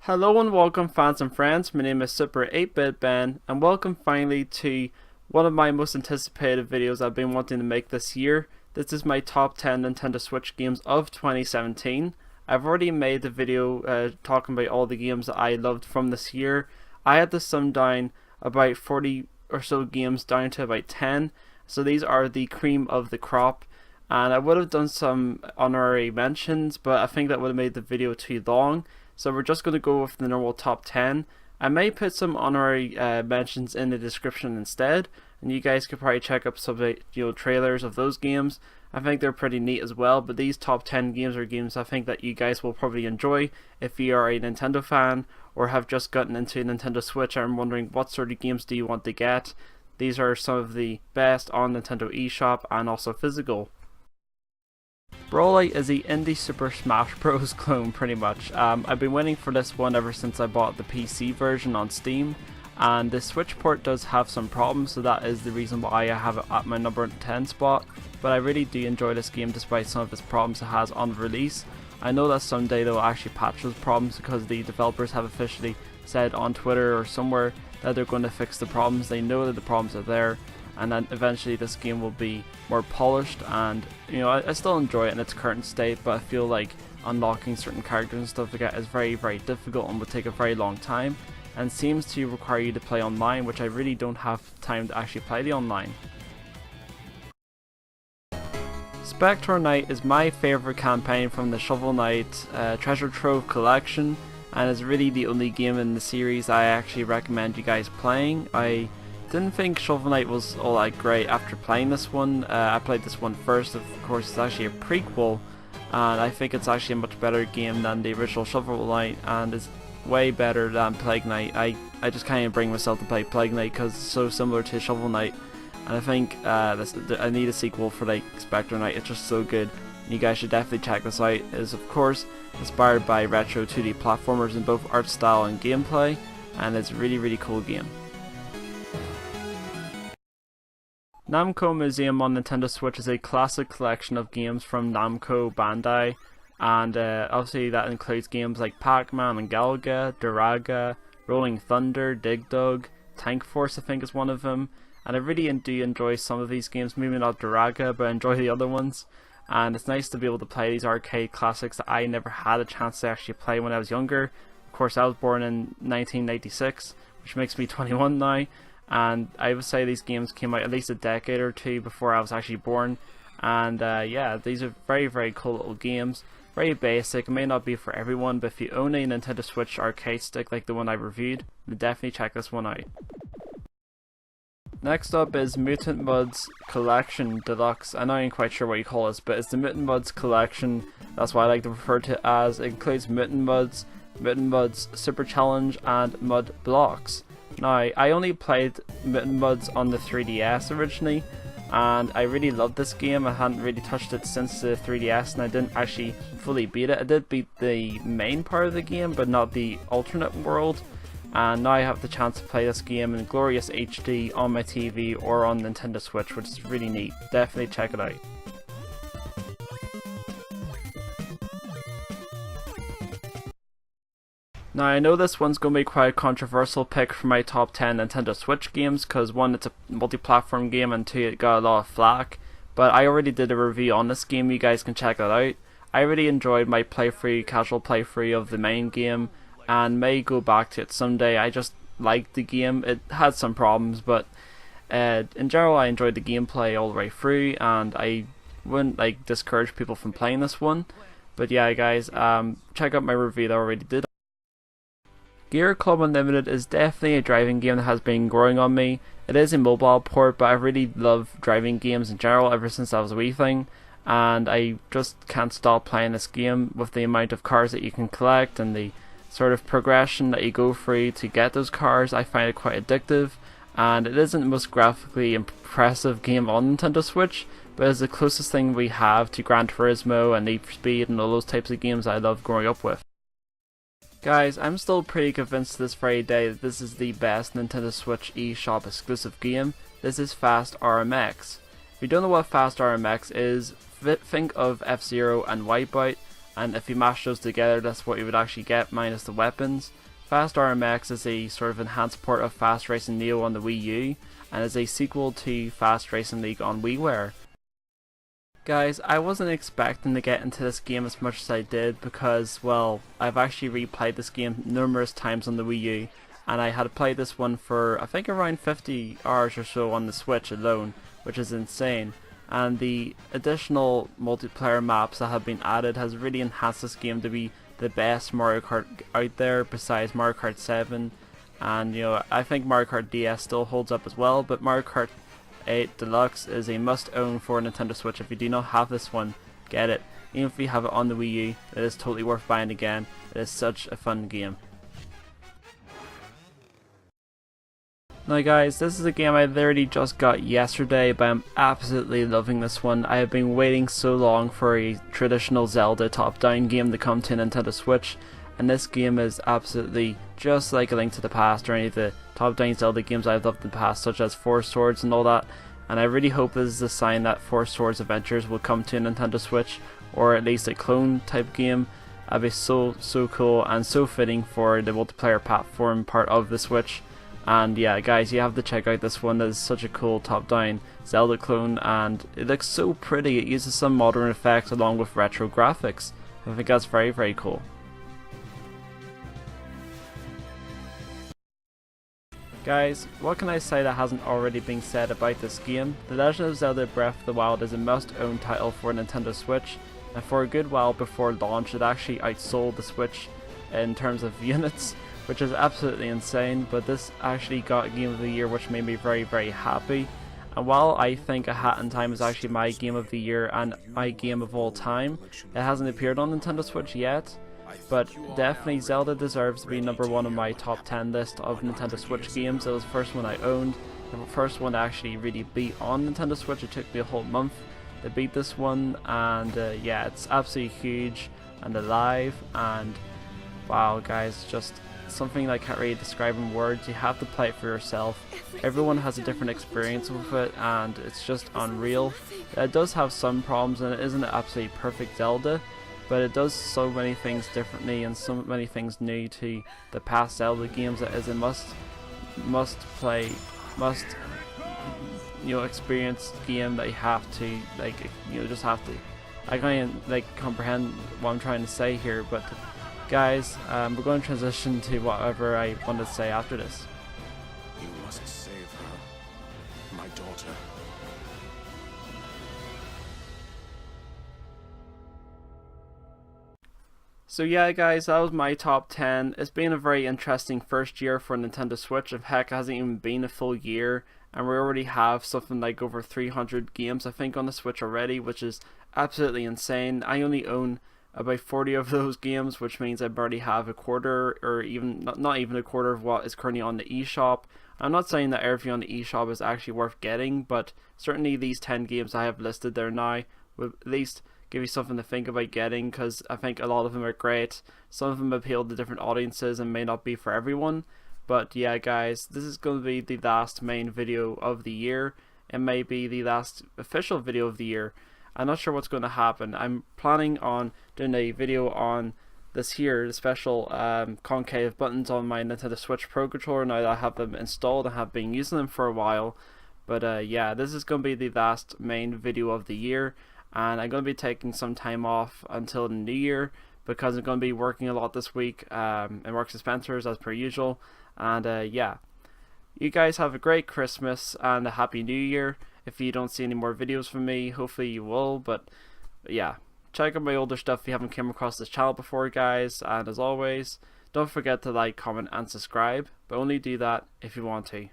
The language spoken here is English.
Hello and welcome fans and friends, my name is Super 8-Bit Ben and welcome finally to one of my most anticipated videos I've been wanting to make this year. This is my top 10 Nintendo Switch games of 2017. I've already made the video talking about all the games that I loved from this year. I had to sum down about 40 or so games down to about 10, so these are the cream of the crop. And I would have done some honorary mentions, but I think that would have made the video too long. So we're just going to go with the normal top 10. I may put some honorary mentions in the description instead, and you guys could probably check up some trailers of those games. I think they're pretty neat as well, but these top 10 games are games I think that you guys will probably enjoy if you are a Nintendo fan or have just gotten into a Nintendo Switch and are wondering what sort of games do you want to get. These are some of the best on Nintendo eShop and also physical. Brawlite is the indie Super Smash Bros. Clone pretty much. I've been waiting for this one ever since I bought the PC version on Steam, and the Switch port does have some problems, so that is the reason why I have it at my number 10 spot, but I really do enjoy this game despite some of its problems it has on release. I know that someday they'll actually patch those problems because the developers have officially said on Twitter or somewhere that they're going to fix the problems. They know that the problems are there, and then eventually this game will be more polished, and I still enjoy it in its current state, but I feel like unlocking certain characters and stuff like that is very difficult and would take a very long time and seems to require you to play online, which I really don't have time to actually play the online. Spectre Knight is my favourite campaign from the Shovel Knight Treasure Trove collection, and is really the only game in the series I actually recommend you guys playing. I didn't think Shovel Knight was all that great after playing this one. I played this one first, of course it's actually a prequel, and I think it's actually a much better game than the original Shovel Knight, and is way better than Plague Knight. I just can't even bring myself to play Plague Knight because it's so similar to Shovel Knight, and I think I need a sequel for like Spectre Knight. It's just so good. You guys should definitely check this out. It is of course inspired by retro 2D platformers in both art style and gameplay, and it's a really cool game. Namco Museum on Nintendo Switch is a classic collection of games from Namco Bandai, and obviously that includes games like Pac-Man and Galaga, Duraga, Rolling Thunder, Dig Dug, Tank Force I think is one of them, and I really do enjoy some of these games, maybe not Duraga, but I enjoy the other ones, and it's nice to be able to play these arcade classics that I never had a chance to actually play when I was younger. Of course I was born in 1996, which makes me 21 now, and I would say these games came out at least a decade or two before I was actually born, and yeah, these are very cool little games, very basic. It may not be for everyone, but if you own a Nintendo Switch arcade stick like the one I reviewed, then definitely check this one out. Next up is Mutant Mudds Collection Deluxe. I know I ain't quite sure what you call this, but it's the Mutant Mudds Collection, that's what I like to refer to it as. It includes Mutant Mudds Super Challenge, and Mud Blocks. Now, I only played Mutant Mudds on the 3DS originally, and I really loved this game. I hadn't really touched it since the 3DS, and I didn't actually fully beat it. I did beat the main part of the game, but not the alternate world, and now I have the chance to play this game in glorious HD on my TV or on Nintendo Switch, which is really neat. Definitely check it out. Now I know this one's going to be quite a controversial pick for my top 10 Nintendo Switch games, because one, it's a multi-platform game, and two, it got a lot of flack, but I already did a review on this game, you guys can check that out. I really enjoyed my casual playthrough of the main game, and may go back to it someday. I just liked the game. It had some problems, but in general I enjoyed the gameplay all the way through, and I wouldn't discourage people from playing this one. But yeah guys, check out my review that I already did. Gear Club Unlimited is definitely a driving game that has been growing on me. It is a mobile port, but I really love driving games in general ever since I was a wee thing, and I just can't stop playing this game with the amount of cars that you can collect and the sort of progression that you go through to get those cars. I find it quite addictive, and it isn't the most graphically impressive game on Nintendo Switch, but it's the closest thing we have to Gran Turismo and Need for Speed and all those types of games I loved growing up with. Guys, I'm still pretty convinced to this very day that this is the best Nintendo Switch eShop exclusive game. This is Fast RMX. If you don't know what Fast RMX is, think of F-Zero and Wipeout, and if you mash those together, that's what you would actually get, minus the weapons. Fast RMX is a sort of enhanced port of Fast Racing Neo on the Wii U, and is a sequel to Fast Racing League on WiiWare. Guys, I wasn't expecting to get into this game as much as I did because, well, I've actually replayed this game numerous times on the Wii U, and I had played this one for I think around 50 hours or so on the Switch alone, which is insane. And the additional multiplayer maps that have been added has really enhanced this game to be the best Mario Kart out there besides Mario Kart 7. And you know, I think Mario Kart DS still holds up as well, but Mario Kart 8 Deluxe is a must-own for Nintendo Switch. If you do not have this one, get it. Even if you have it on the Wii U, it is totally worth buying again. It is such a fun game. Now guys, this is a game I literally just got yesterday, but I'm absolutely loving this one. I have been waiting so long for a traditional Zelda top-down game to come to Nintendo Switch, and this game is absolutely just like A Link to the Past or any of the top-down Zelda games I've loved in the past, such as Four Swords and all that, and I really hope this is a sign that Four Swords Adventures will come to Nintendo Switch, or at least a clone type game. That'd be so cool and so fitting for the multiplayer platform part of the Switch. And yeah guys, you have to check out this one. That is such a cool top-down Zelda clone, and it looks so pretty. It uses some modern effects along with retro graphics. I think that's very cool. Guys, what can I say that hasn't already been said about this game? The Legend of Zelda Breath of the Wild is a must-own title for Nintendo Switch, and for a good while before launch it actually outsold the Switch in terms of units, which is absolutely insane. But this actually got Game of the Year, which made me very happy. And while I think A Hat in Time is actually my Game of the Year and my game of all time, it hasn't appeared on Nintendo Switch yet. But definitely Zelda deserves to be number one on my top 10 list of Nintendo Switch games. It was the first one I owned, the first one I actually really beat on Nintendo Switch. It took me a whole month to beat this one, and yeah, it's absolutely huge and alive, and wow guys, just something I can't really describe in words. You have to play it for yourself. Everyone has a different experience with it, and it's just unreal. It does have some problems, and it isn't an absolutely perfect Zelda, but it does so many things differently and so many things new to the past Zelda games. That is a must play, experience game that you have to just have to. I can't even comprehend what I'm trying to say here, but guys, we're going to transition to whatever I wanted to say after this. You must save her, my daughter. So yeah guys, that was my top 10. It's been a very interesting first year for Nintendo Switch. If heck, it hasn't even been a full year, and we already have something like over 300 games I think on the Switch already, which is absolutely insane. I only own about 40 of those games, which means I barely have a quarter, or even not even a quarter of what is currently on the eShop. I'm not saying that everything on the eShop is actually worth getting, but certainly these 10 games I have listed there now will at least give you something to think about getting, because I think a lot of them are great. Some of them appeal to different audiences and may not be for everyone. But yeah guys, this is going to be the last main video of the year. It may be the last official video of the year. I'm not sure what's going to happen. I'm planning on doing a video on this here, the special concave buttons on my Nintendo Switch Pro Controller now that I have them installed and have been using them for a while. But yeah, this is going to be the last main video of the year, and I'm going to be taking some time off until the new year because I'm going to be working a lot this week in Marks & Spencer's as per usual. And yeah, you guys have a great Christmas and a happy new year. If you don't see any more videos from me, hopefully you will, but yeah, check out my older stuff if you haven't come across this channel before guys, and as always, don't forget to like, comment and subscribe, but only do that if you want to.